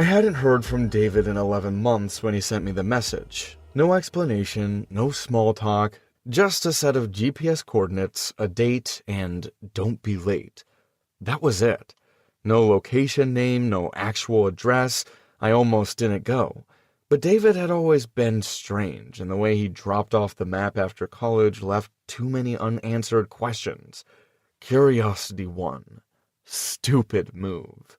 I hadn't heard from David in 11 months when he sent me the message. No explanation, no small talk, just a set of GPS coordinates, a date, and don't be late. That was it. No location name, no actual address. I almost didn't go. But David had always been strange, and the way he dropped off the map after college left too many unanswered questions. Curiosity won. Stupid move.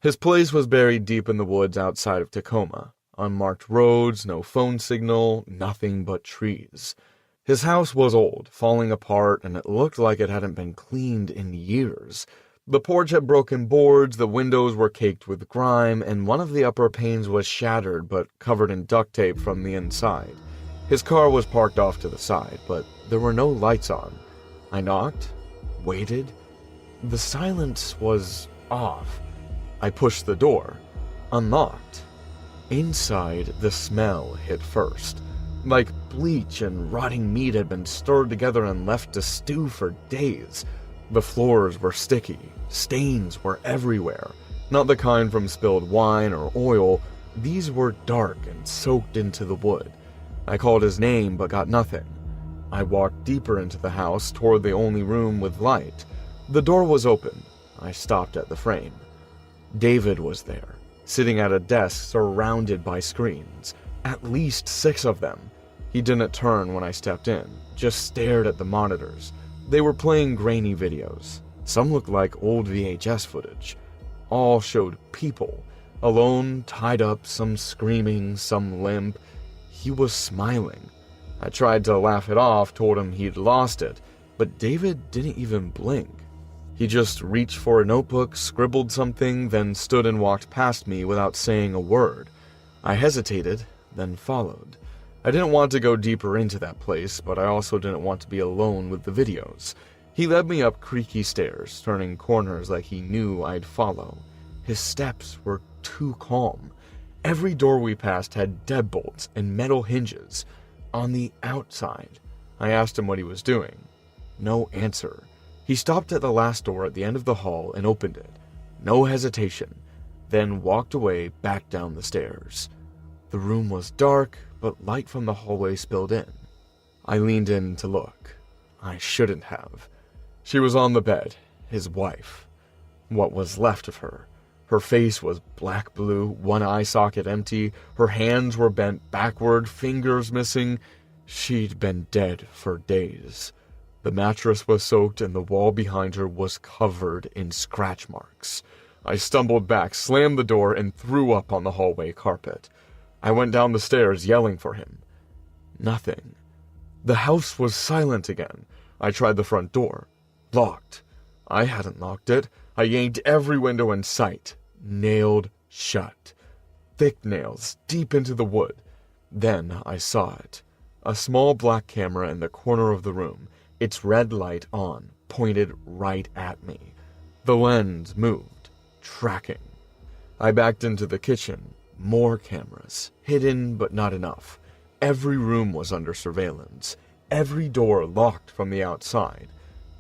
His place was buried deep in the woods outside of Tacoma. Unmarked roads, no phone signal, nothing but trees. His house was old, falling apart, and it looked like it hadn't been cleaned in years. The porch had broken boards, the windows were caked with grime, and one of the upper panes was shattered but covered in duct tape from the inside. His car was parked off to the side, but there were no lights on. I knocked, waited. The silence was off. I pushed the door, unlocked. Inside, the smell hit first. Like bleach and rotting meat had been stirred together and left to stew for days. The floors were sticky, stains were everywhere. Not the kind from spilled wine or oil, these were dark and soaked into the wood. I called his name but got nothing. I walked deeper into the house toward the only room with light. The door was open. I stopped at the frame. David was there, sitting at a desk surrounded by screens, at least 6 of them. He didn't turn when I stepped in, just stared at the monitors. They were playing grainy videos. Some looked like old VHS footage. All showed people, alone, tied up, some screaming, some limp. He was smiling. I tried to laugh it off, told him he'd lost it, but David didn't even blink. He just reached for a notebook, scribbled something, then stood and walked past me without saying a word. I hesitated, then followed. I didn't want to go deeper into that place, but I also didn't want to be alone with the videos. He led me up creaky stairs, turning corners like he knew I'd follow. His steps were too calm. Every door we passed had deadbolts and metal hinges. On the outside, I asked him what he was doing. No answer. He stopped at the last door at the end of the hall and opened it. No hesitation. Then walked away back down the stairs. The room was dark, but light from the hallway spilled in. I leaned in to look. I shouldn't have. She was on the bed, his wife. What was left of her. Her face was black blue, one eye socket empty, her hands were bent backward, fingers missing. She'd been dead for days. The mattress was soaked and the wall behind her was covered in scratch marks. I stumbled back, slammed the door, and threw up on the hallway carpet. I went down the stairs, yelling for him. Nothing. The house was silent again. I tried the front door. Locked. I hadn't locked it. I yanked every window in sight. Nailed shut. Thick nails, deep into the wood. Then I saw it. A small black camera in the corner of the room. Its red light on, pointed right at me. The lens moved, tracking. I backed into the kitchen. More cameras, hidden but not enough. Every room was under surveillance. Every door locked from the outside.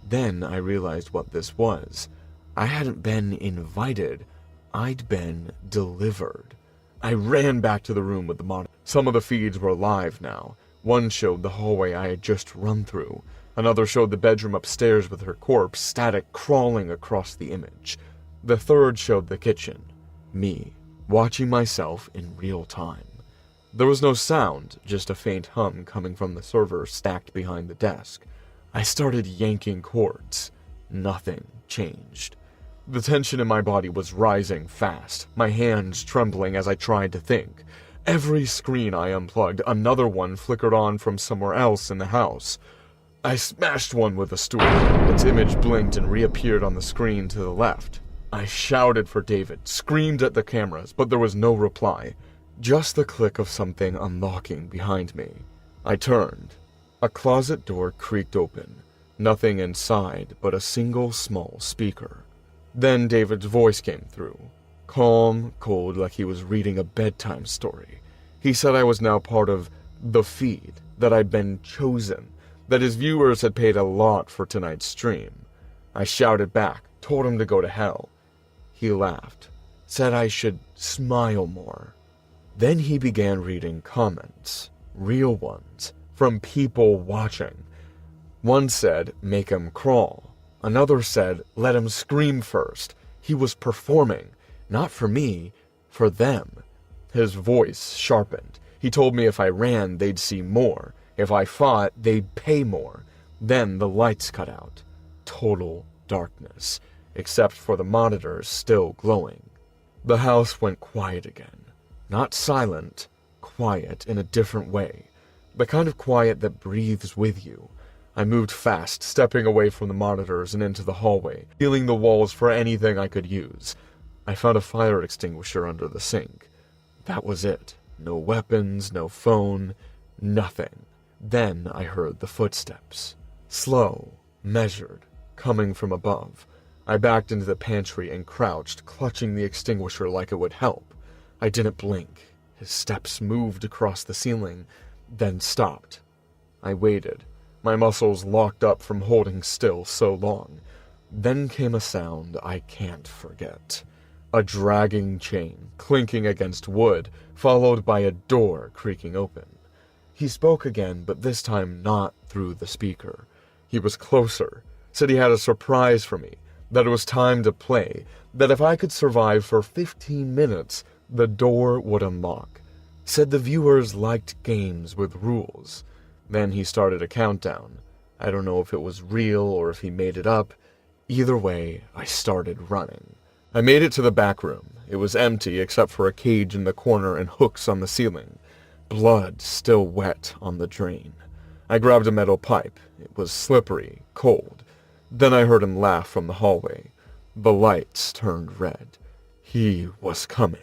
Then I realized what this was. I hadn't been invited. I'd been delivered. I ran back to the room with the monitor. Some of the feeds were live now. One showed the hallway I had just run through. Another showed the bedroom upstairs with her corpse, static crawling across the image. The third showed the kitchen. Me, watching myself in real time. There was no sound, just a faint hum coming from the server stacked behind the desk. I started yanking cords. Nothing changed. The tension in my body was rising fast, my hands trembling as I tried to think. Every screen I unplugged, another one flickered on from somewhere else in the house. I smashed one with a stool. Its image blinked and reappeared on the screen to the left. I shouted for David, screamed at the cameras, but there was no reply. Just the click of something unlocking behind me. I turned. A closet door creaked open. Nothing inside but a single small speaker. Then David's voice came through. Calm, cold, like he was reading a bedtime story. He said I was now part of the feed, that I'd been chosen, that his viewers had paid a lot for tonight's stream. I shouted back, told him to go to hell. He laughed. said I should smile more. Then he began reading comments, real ones, from people watching. One said, make him crawl. Another said, let him scream first. He was performing, not for me, for them. His voice sharpened. He told me if I ran, they'd see more. If I fought, they'd pay more. Then the lights cut out. Total darkness, except for the monitors still glowing. The house went quiet again. Not silent, quiet in a different way. The kind of quiet that breathes with you. I moved fast, stepping away from the monitors and into the hallway, feeling the walls for anything I could use. I found a fire extinguisher under the sink. That was it. No weapons, no phone, nothing. Then I heard the footsteps. Slow, measured, coming from above. I backed into the pantry and crouched, clutching the extinguisher like it would help. I didn't blink. His steps moved across the ceiling, then stopped. I waited, my muscles locked up from holding still so long. Then came a sound I can't forget. A dragging chain clinking against wood, followed by a door creaking open. He spoke again, but this time not through the speaker. He was closer, said he had a surprise for me, that it was time to play, that if I could survive for 15 minutes, the door would unlock. Said the viewers liked games with rules. Then he started a countdown. I don't know if it was real or if he made it up. Either way, I started running. I made it to the back room. It was empty except for a cage in the corner and hooks on the ceiling. Blood still wet on the drain. I grabbed a metal pipe. It was slippery, cold. Then I heard him laugh from the hallway. The lights turned red. He was coming.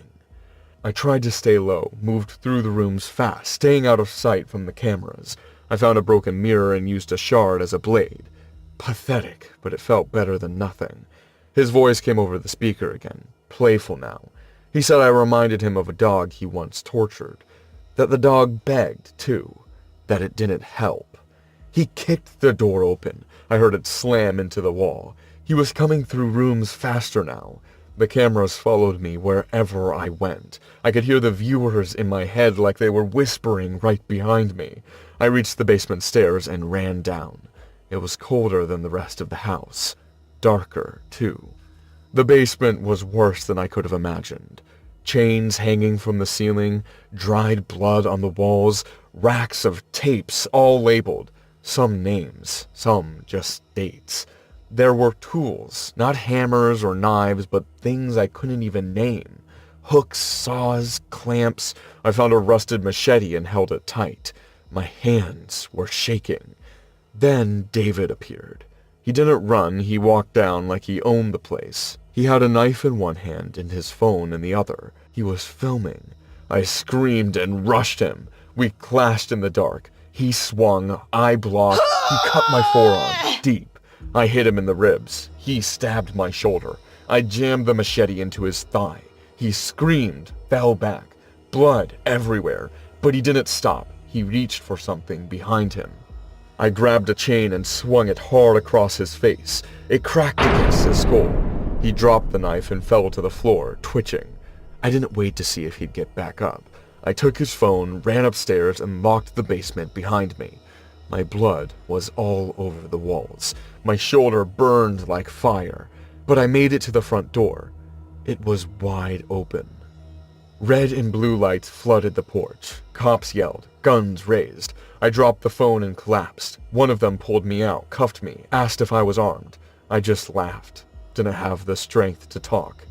I tried to stay low, moved through the rooms fast, staying out of sight from the cameras. I found a broken mirror and used a shard as a blade. Pathetic, but it felt better than nothing. His voice came over the speaker again, playful now. He said I reminded him of a dog he once tortured. That the dog begged, too. That it didn't help. He kicked the door open. I heard it slam into the wall. He was coming through rooms faster now. The cameras followed me wherever I went. I could hear the viewers in my head like they were whispering right behind me. I reached the basement stairs and ran down. It was colder than the rest of the house. Darker, too. The basement was worse than I could have imagined. Chains hanging from the ceiling, dried blood on the walls, racks of tapes all labeled. Some names, some just dates. There were tools, not hammers or knives, but things I couldn't even name. Hooks, saws, clamps. I found a rusted machete and held it tight. My hands were shaking. Then David appeared. He didn't run, he walked down like he owned the place. He had a knife in one hand and his phone in the other. He was filming. I screamed and rushed him. We clashed in the dark. He swung, I blocked. He cut my forearm, deep. I hit him in the ribs. He stabbed my shoulder. I jammed the machete into his thigh. He screamed, fell back. Blood everywhere. But he didn't stop. He reached for something behind him. I grabbed a chain and swung it hard across his face. It cracked against his skull. He dropped the knife and fell to the floor, twitching. I didn't wait to see if he'd get back up. I took his phone, ran upstairs, and locked the basement behind me. My blood was all over the walls. My shoulder burned like fire. But I made it to the front door. It was wide open. Red and blue lights flooded the porch. Cops yelled, guns raised. I dropped the phone and collapsed. One of them pulled me out, cuffed me, asked if I was armed. I just laughed. Didn't have the strength to talk.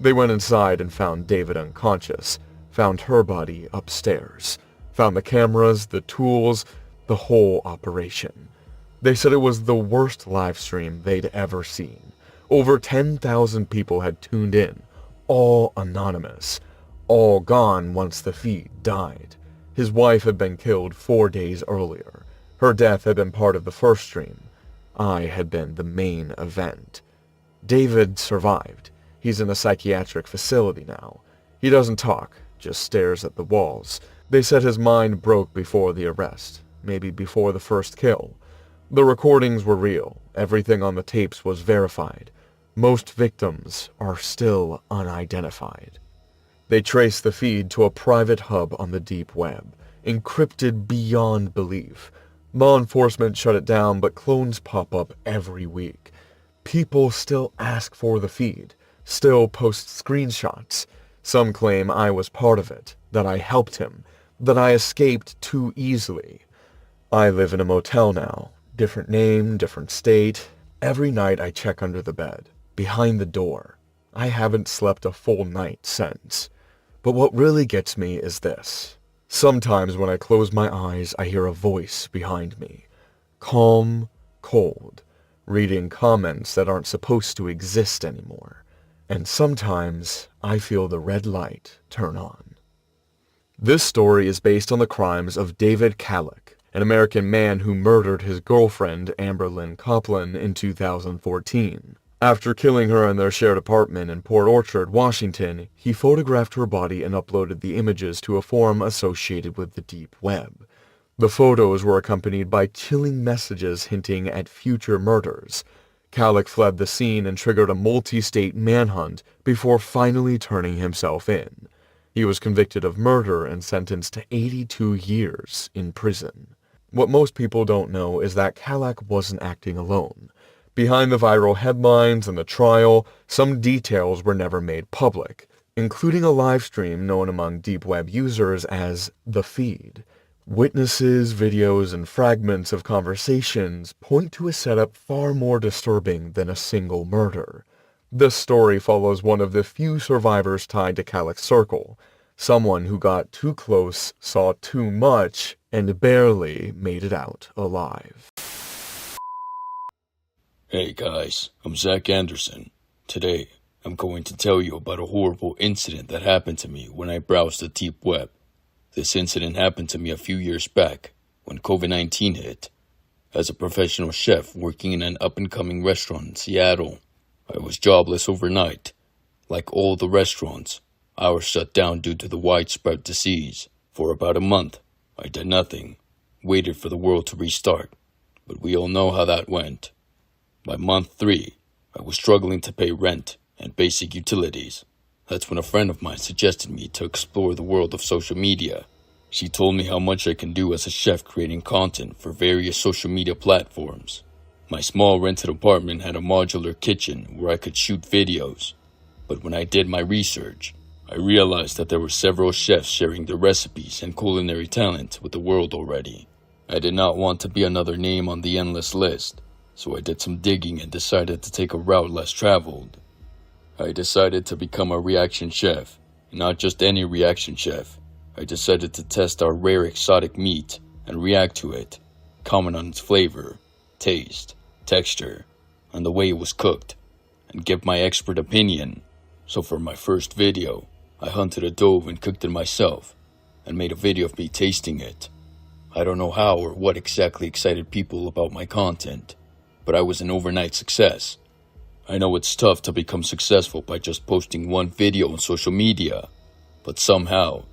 They went inside and found David unconscious. Found her body upstairs. Found the cameras, the tools, the whole operation. They said it was the worst live stream they'd ever seen. Over 10,000 people had tuned in, all anonymous, all gone once the feed died. His wife had been killed 4 days earlier. Her death had been part of the first stream. I had been the main event. David survived. He's in a psychiatric facility now. He doesn't talk, just stares at the walls. They said his mind broke before the arrest, maybe before the first kill. The recordings were real. Everything on the tapes was verified. Most victims are still unidentified. They trace the feed to a private hub on the deep web, encrypted beyond belief. Law enforcement shut it down, but clones pop up every week. People still ask for the feed, still post screenshots. Some claim I was part of it, that I helped him, that I escaped too easily. I live in a motel now. Different name, different state. Every night I check under the bed, behind the door. I haven't slept a full night since. But what really gets me is this. Sometimes when I close my eyes, I hear a voice behind me. Calm, cold, reading comments that aren't supposed to exist anymore. And sometimes I feel the red light turn on. This story is based on the crimes of David Kalak, an American man who murdered his girlfriend Amber Lynn Copeland in 2014. After killing her in their shared apartment in Port Orchard, Washington, he photographed her body and uploaded the images to a forum associated with the deep web. The photos were accompanied by chilling messages hinting at future murders. Kalak fled the scene and triggered a multi-state manhunt before finally turning himself in. He was convicted of murder and sentenced to 82 years in prison. What most people don't know is that Kalak wasn't acting alone. Behind the viral headlines and the trial, some details were never made public, including a live stream known among deep web users as The Feed. Witnesses, videos, and fragments of conversations point to a setup far more disturbing than a single murder. This story follows one of the few survivors tied to Kalak's circle, someone who got too close, saw too much, and barely made it out alive. Hey guys, I'm Zach Anderson. Today, I'm going to tell you about a horrible incident that happened to me when I browsed the deep web. This incident happened to me a few years back, when COVID-19 hit. As a professional chef working in an up-and-coming restaurant in Seattle, I was jobless overnight. Like all the restaurants, I was shut down due to the widespread disease. For about a month, I did nothing, waited for the world to restart. But we all know how that went. By month 3, I was struggling to pay rent and basic utilities. That's when a friend of mine suggested me to explore the world of social media. She told me how much I can do as a chef creating content for various social media platforms. My small rented apartment had a modular kitchen where I could shoot videos. But when I did my research, I realized that there were several chefs sharing their recipes and culinary talent with the world already. I did not want to be another name on the endless list. So I did some digging and decided to take a route less traveled. I decided to become a reaction chef, and not just any reaction chef. I decided to test our rare exotic meat and react to it, comment on its flavor, taste, texture, and the way it was cooked, and give my expert opinion. So for my first video, I hunted a dove and cooked it myself, and made a video of me tasting it. I don't know how or what exactly excited people about my content, but I was an overnight success. I know it's tough to become successful by just posting one video on social media, but somehow,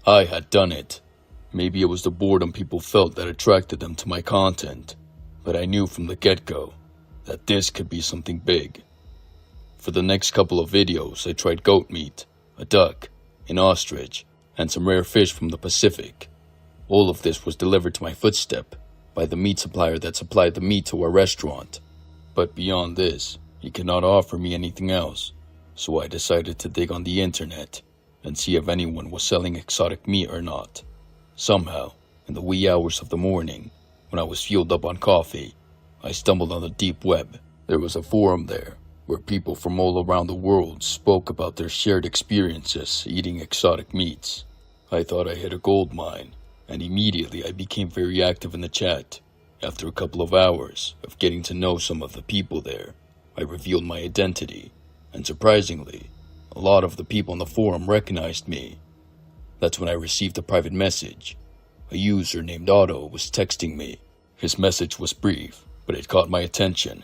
I had done it. Maybe it was the boredom people felt that attracted them to my content, but I knew from the get-go that this could be something big. For the next couple of videos, I tried goat meat, a duck, an ostrich, and some rare fish from the Pacific. All of this was delivered to my footstep by the meat supplier that supplied the meat to our restaurant. But beyond this, he could not offer me anything else, so I decided to dig on the internet and see if anyone was selling exotic meat or not. Somehow, in the wee hours of the morning, when I was fueled up on coffee, I stumbled on the deep web. There was a forum there where people from all around the world spoke about their shared experiences eating exotic meats. I thought I hit a gold mine, and immediately I became very active in the chat. After a couple of hours of getting to know some of the people there, I revealed my identity, and surprisingly, a lot of the people on the forum recognized me. That's when I received a private message. A user named Otto was texting me. His message was brief, but it caught my attention.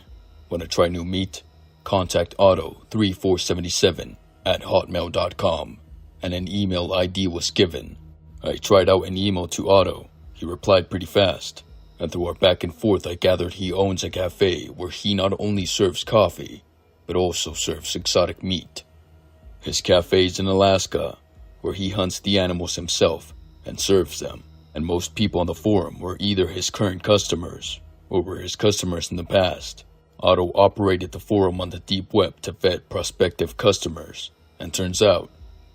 Want to try new meat? Contact Otto3477@hotmail.com, and an email ID was given. I tried out an email to Otto. He replied pretty fast, and through our back and forth I gathered he owns a cafe where he not only serves coffee, but also serves exotic meat. His cafe is in Alaska, where he hunts the animals himself and serves them, and most people on the forum were either his current customers or were his customers in the past. Otto operated the forum on the deep web to vet prospective customers, and turns out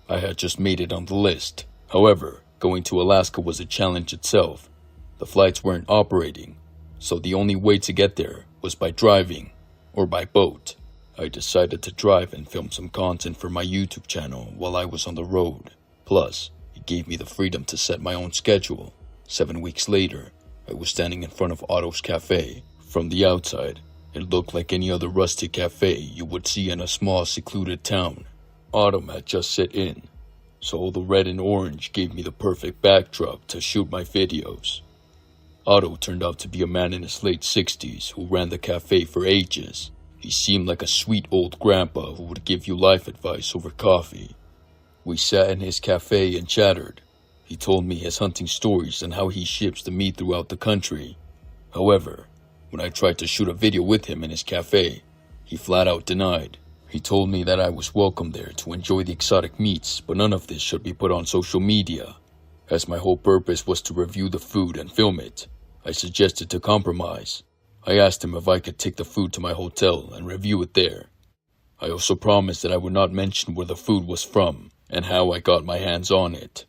I had just made it on the list. However, going to Alaska was a challenge itself. The flights weren't operating, so the only way to get there was by driving or by boat. I decided to drive and film some content for my YouTube channel while I was on the road. Plus, it gave me the freedom to set my own schedule. 7 weeks later, I was standing in front of Otto's cafe. From the outside, it looked like any other rustic cafe you would see in a small secluded town. Autumn had just set in, so all the red and orange gave me the perfect backdrop to shoot my videos. Otto turned out to be a man in his late 60s who ran the cafe for ages. He seemed like a sweet old grandpa who would give you life advice over coffee. We sat in his cafe and chattered. He told me his hunting stories and how he ships the meat throughout the country. However, when I tried to shoot a video with him in his cafe, he flat out denied. He told me that I was welcome there to enjoy the exotic meats, but none of this should be put on social media. As my whole purpose was to review the food and film it, I suggested to compromise. I asked him if I could take the food to my hotel and review it there. I also promised that I would not mention where the food was from and how I got my hands on it.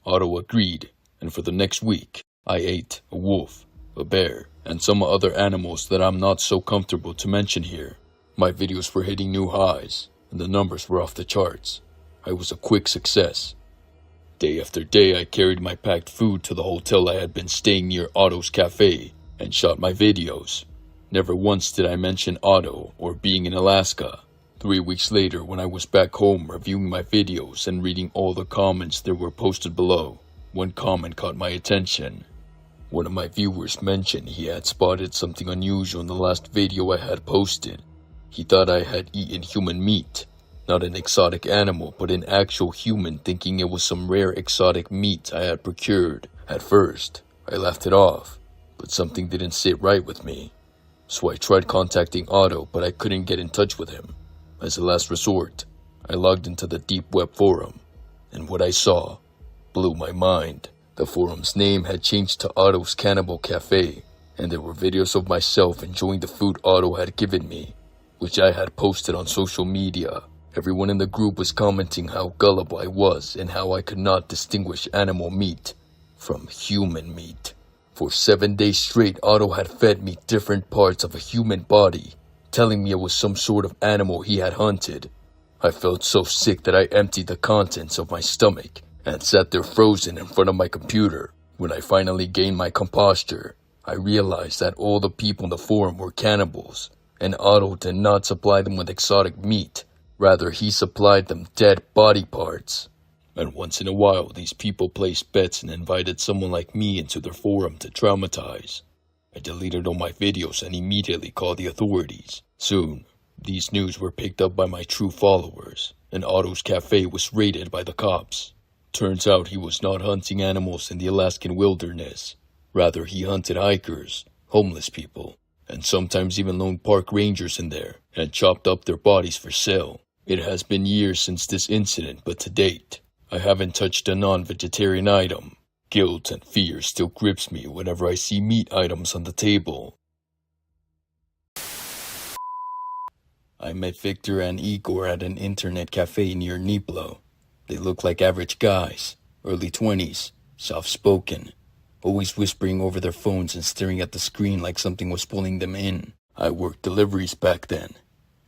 Otto agreed, and for the next week, I ate a wolf, a bear, and some other animals that I'm not so comfortable to mention here. My videos were hitting new highs, and the numbers were off the charts. I was a quick success. Day after day, I carried my packed food to the hotel I had been staying near Otto's cafe and shot my videos. Never once did I mention Otto or being in Alaska. 3 weeks later, when I was back home reviewing my videos and reading all the comments that were posted below, one comment caught my attention. One of my viewers mentioned he had spotted something unusual in the last video I had posted. He thought I had eaten human meat, not an exotic animal, but an actual human, thinking it was some rare exotic meat I had procured. At first, I laughed it off, but something didn't sit right with me. So I tried contacting Otto, but I couldn't get in touch with him. As a last resort, I logged into the Deep Web forum, and what I saw blew my mind. The forum's name had changed to Otto's Cannibal Cafe, and there were videos of myself enjoying the food Otto had given me, which I had posted on social media. Everyone in the group was commenting how gullible I was and how I could not distinguish animal meat from human meat. For 7 days straight, Otto had fed me different parts of a human body, telling me it was some sort of animal he had hunted. I felt so sick that I emptied the contents of my stomach and sat there frozen in front of my computer. When I finally gained my composure, I realized that all the people in the forum were cannibals, and Otto did not supply them with exotic meat. Rather, he supplied them dead body parts. And once in a while, these people placed bets and invited someone like me into their forum to traumatize. I deleted all my videos and immediately called the authorities. Soon, these news were picked up by my true followers, and Otto's cafe was raided by the cops. Turns out he was not hunting animals in the Alaskan wilderness. Rather, he hunted hikers, homeless people, and sometimes even lone park rangers in there, and chopped up their bodies for sale. It has been years since this incident, but to date, I haven't touched a non-vegetarian item. Guilt and fear still grips me whenever I see meat items on the table. I met Victor and Igor at an internet cafe near Niblo. They look like average guys, early 20s, soft-spoken, always whispering over their phones and staring at the screen like something was pulling them in. I worked deliveries back then,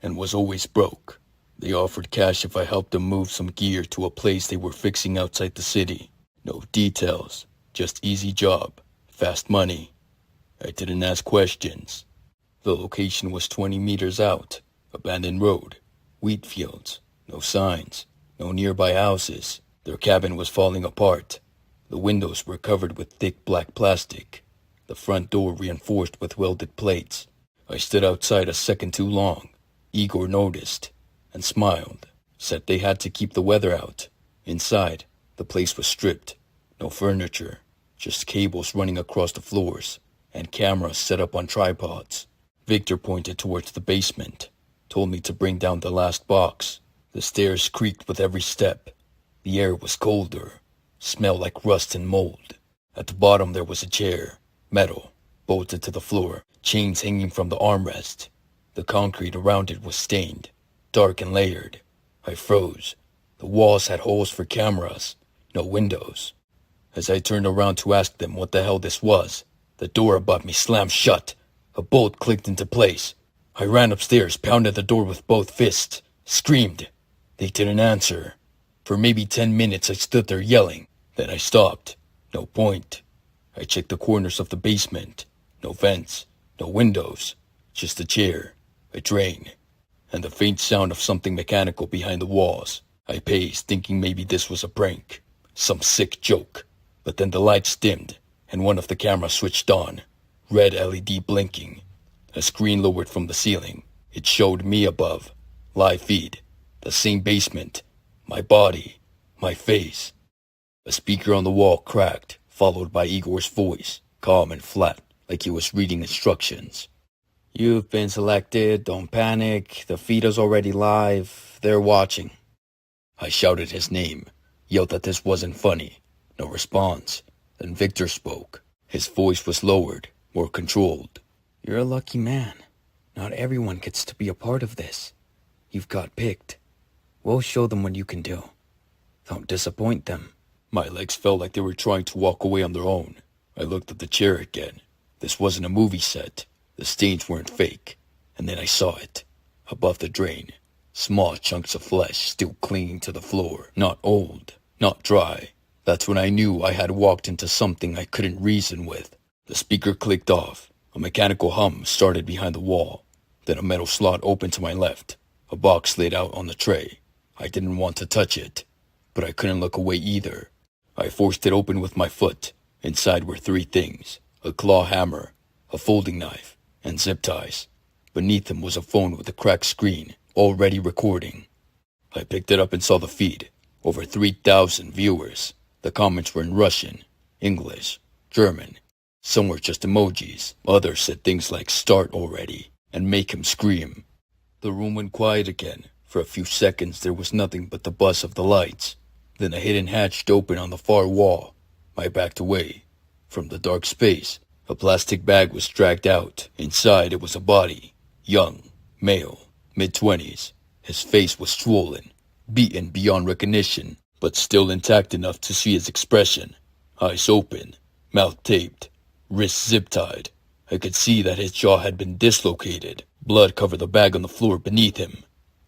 and was always broke. They offered cash if I helped them move some gear to a place they were fixing outside the city. No details, just easy job, fast money. I didn't ask questions. The location was 20 meters out, abandoned road, wheat fields, no signs, no nearby houses. Their cabin was falling apart. The windows were covered with thick black plastic, the front door reinforced with welded plates. I stood outside a second too long. Igor noticed and smiled, said they had to keep the weather out. Inside, the place was stripped. No furniture, just cables running across the floors, and cameras set up on tripods. Victor pointed towards the basement. told me to bring down the last box. The stairs creaked with every step. The air was colder, smelled like rust and mold. At the bottom there was a chair, metal, bolted to the floor, chains hanging from the armrest. The concrete around it was stained, dark and layered. I froze. The walls had holes for cameras, no windows. As I turned around to ask them what the hell this was, the door above me slammed shut. A bolt clicked into place. I ran upstairs, pounded the door with both fists, screamed. They didn't answer. For maybe 10 minutes I stood there yelling. Then I stopped. No point. I checked the corners of the basement. No vents, no windows, just a chair, a drain, and the faint sound of something mechanical behind the walls. I paced, thinking maybe this was a prank, some sick joke. But then the lights dimmed, and one of the cameras switched on. Red LED blinking. A screen lowered from the ceiling. It showed me above. Live feed. The same basement. My body. My face. A speaker on the wall cracked, followed by Igor's voice, calm and flat, like he was reading instructions. You've been selected, don't panic, the feed is already live, they're watching. I shouted his name, yelled that this wasn't funny. No response. Then Victor spoke. His voice was lowered, more controlled. You're a lucky man. Not everyone gets to be a part of this. You've got picked. We'll show them what you can do. Don't disappoint them. My legs felt like they were trying to walk away on their own. I looked at the chair again. This wasn't a movie set. The stains weren't fake. And then I saw it. Above the drain. Small chunks of flesh still clinging to the floor. Not old. Not dry. That's when I knew I had walked into something I couldn't reason with. The speaker clicked off. A mechanical hum started behind the wall. Then a metal slot opened to my left. A box laid out on the tray. I didn't want to touch it, but I couldn't look away either. I forced it open with my foot. Inside were 3 things. A claw hammer, a folding knife, and zip ties. Beneath them was a phone with a cracked screen, already recording. I picked it up and saw the feed. Over 3,000 viewers. The comments were in Russian, English, German. Some were just emojis. Others said things like "start already" and "make him scream." The room went quiet again. For a few seconds there was nothing but the buzz of the lights. Then a hidden hatch opened on the far wall. I backed away. From the dark space, a plastic bag was dragged out. Inside it was a body. Young, male, mid-20s. His face was swollen, beaten beyond recognition, but still intact enough to see his expression. Eyes open, mouth taped, wrists zip-tied. I could see that his jaw had been dislocated. Blood covered the bag on the floor beneath him.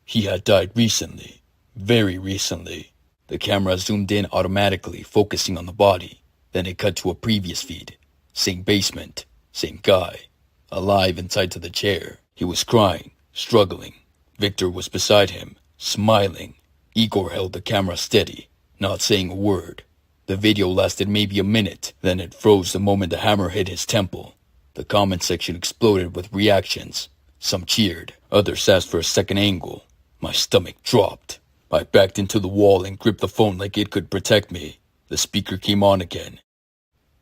He had died recently. Very recently. The camera zoomed in automatically, focusing on the body. Then it cut to a previous feed. Same basement. Same guy. Alive and tied to the chair. He was crying, struggling. Victor was beside him, smiling. Igor held the camera steady, not saying a word. The video lasted maybe a minute, then it froze the moment the hammer hit his temple. The comment section exploded with reactions. Some cheered, others asked for a second angle. My stomach dropped. I backed into the wall and gripped the phone like it could protect me. The speaker came on again.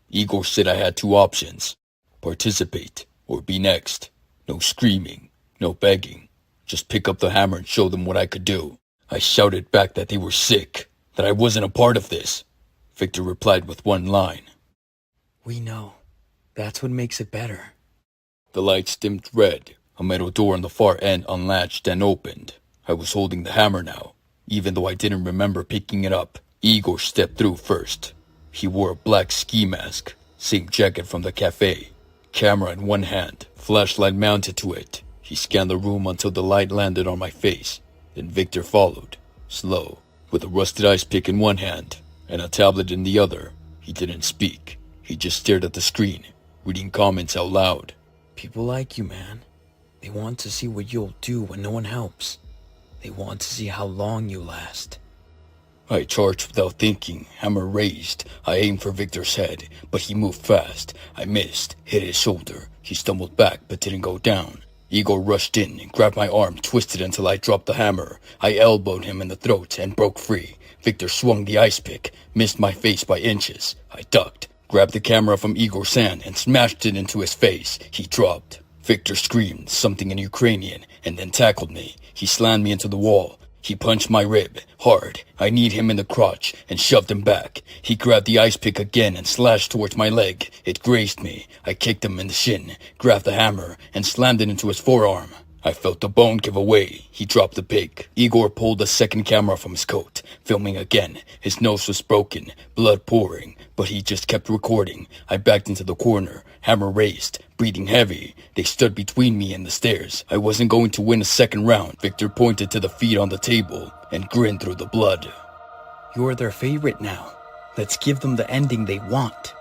Igor said I had 2 options. Participate or be next. No screaming, no begging. Just pick up the hammer and show them what I could do. I shouted back that they were sick, that I wasn't a part of this. Victor replied with one line. We know. That's what makes it better. The lights dimmed red. A metal door on the far end unlatched and opened. I was holding the hammer now, even though I didn't remember picking it up. Igor stepped through first. He wore a black ski mask, same jacket from the cafe. Camera in one hand, flashlight mounted to it. He scanned the room until the light landed on my face. Then Victor followed, slow, with a rusted ice pick in one hand and a tablet in the other. He didn't speak. He just stared at the screen, reading comments out loud. People like you, man. They want to see what you'll do when no one helps. They want to see how long you last. I charged without thinking, hammer raised. I aimed for Victor's head, but he moved fast. I missed, hit his shoulder. He stumbled back, but didn't go down. Igor rushed in and grabbed my arm, twisted until I dropped the hammer. I elbowed him in the throat and broke free. Victor swung the ice pick, missed my face by inches. I ducked, grabbed the camera from Igor's hand and smashed it into his face. He dropped, Victor screamed something in Ukrainian and then tackled me. He slammed me into the wall. He punched my rib hard. I kneed him in the crotch and shoved him back. He grabbed the ice pick again and slashed towards my leg. It grazed me. I kicked him in the shin, grabbed the hammer, and slammed it into his forearm. I felt the bone give away. He dropped the pick. Igor pulled a second camera from his coat, filming again. His nose was broken, blood pouring, but he just kept recording. I backed into the corner, hammer raised, breathing heavy. They stood between me and the stairs. I wasn't going to win a second round. Victor pointed to the feet on the table and grinned through the blood. You're their favorite now. Let's give them the ending they want.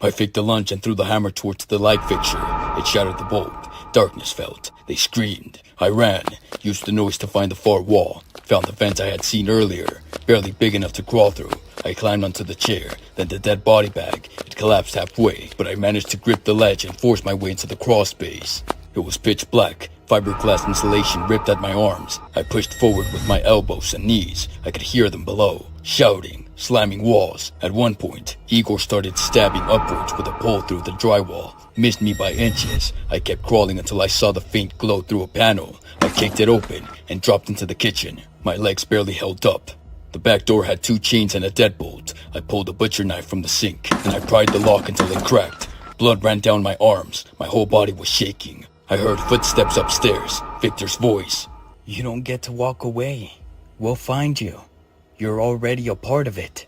I faked the lunge and threw the hammer towards the light fixture. It shattered the bulb. Darkness fell. They screamed. I ran, used the noise to find the far wall, found the vent I had seen earlier, barely big enough to crawl through. I climbed onto the chair, then the dead body bag. It collapsed halfway, but I managed to grip the ledge and force my way into the crawl space. It was pitch black. Fiberglass insulation ripped at my arms. I pushed forward with my elbows and knees. I could hear them below, shouting, slamming walls. At one point, Igor started stabbing upwards with a pole through the drywall. Missed me by inches. I kept crawling until I saw the faint glow through a panel. I kicked it open and dropped into the kitchen. My legs barely held up. The back door had 2 chains and a deadbolt. I pulled a butcher knife from the sink, and I pried the lock until it cracked. Blood ran down my arms. My whole body was shaking. I heard footsteps upstairs. Victor's voice. You don't get to walk away. We'll find you. You're already a part of it.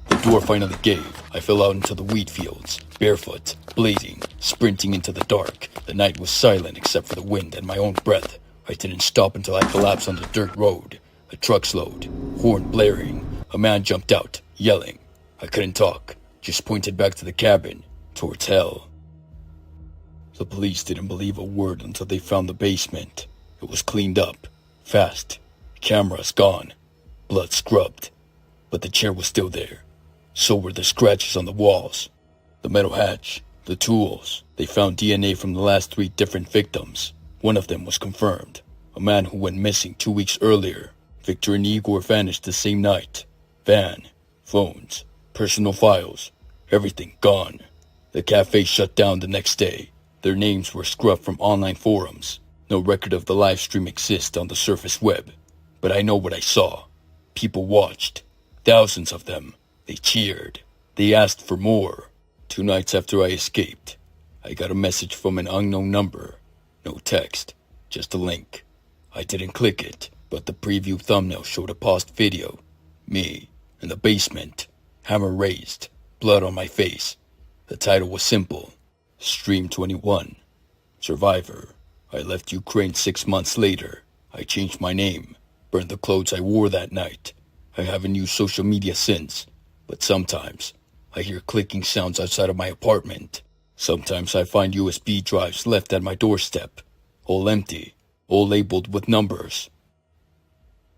The door finally gave. I fell out into the wheat fields, barefoot, bleeding, sprinting into the dark. The night was silent except for the wind and my own breath. I didn't stop until I collapsed on the dirt road. A truck slowed, horn blaring. A man jumped out, yelling. I couldn't talk, just pointed back to the cabin, towards hell. The police didn't believe a word until they found the basement. It was cleaned up, fast. Cameras gone, blood scrubbed. But the chair was still there. So were the scratches on the walls, the metal hatch, the tools. They found DNA from the last 3 different victims. One of them was confirmed. A man who went missing 2 weeks earlier. Victor and Igor vanished the same night. Van, phones, personal files, everything gone. The cafe shut down the next day. Their names were scrubbed from online forums. No record of the live stream exists on the surface web. But I know what I saw. People watched. Thousands of them. They cheered. They asked for more. 2 nights after I escaped, I got a message from an unknown number. No text, just a link. I didn't click it, but the preview thumbnail showed a paused video. Me, in the basement, hammer raised, blood on my face. The title was simple. Stream 21. Survivor. I left Ukraine 6 months later. I changed my name, burned the clothes I wore that night. I haven't used social media since. But sometimes, I hear clicking sounds outside of my apartment. Sometimes I find USB drives left at my doorstep, all empty, all labeled with numbers.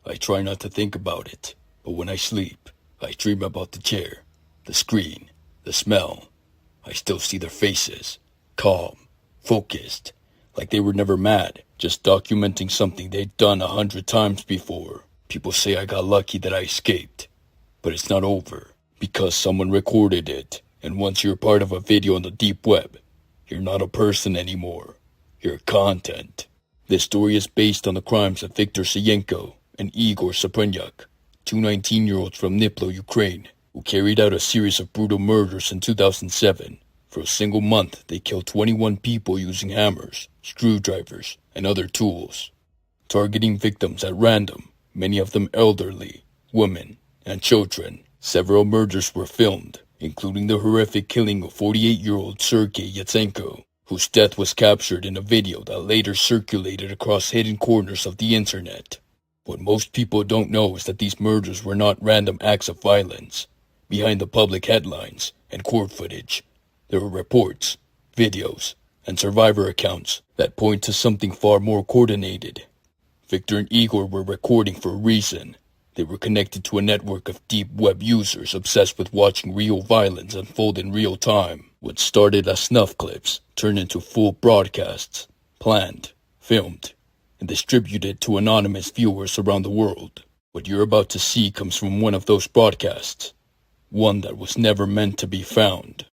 I try not to think about it, but when I sleep, I dream about the chair, the screen, the smell. I still see their faces, calm, focused, like they were never mad, just documenting something they'd done 100 times before. People say I got lucky that I escaped, but it's not over. Because someone recorded it, and once you're part of a video on the deep web, you're not a person anymore. You're content. This story is based on the crimes of Viktor Sayenko and Igor Saprynyak, 2 19-year-olds from Dnipro, Ukraine, who carried out a series of brutal murders in 2007. For a single month, they killed 21 people using hammers, screwdrivers, and other tools, targeting victims at random, many of them elderly, women, and children. Several murders were filmed, including the horrific killing of 48-year-old Sergei Yatsenko, whose death was captured in a video that later circulated across hidden corners of the internet. What most people don't know is that these murders were not random acts of violence. Behind the public headlines and court footage, there were reports, videos, and survivor accounts that point to something far more coordinated. Victor and Igor were recording for a reason. They were connected to a network of deep web users obsessed with watching real violence unfold in real time. What started as snuff clips turned into full broadcasts, planned, filmed, and distributed to anonymous viewers around the world. What you're about to see comes from one of those broadcasts, one that was never meant to be found.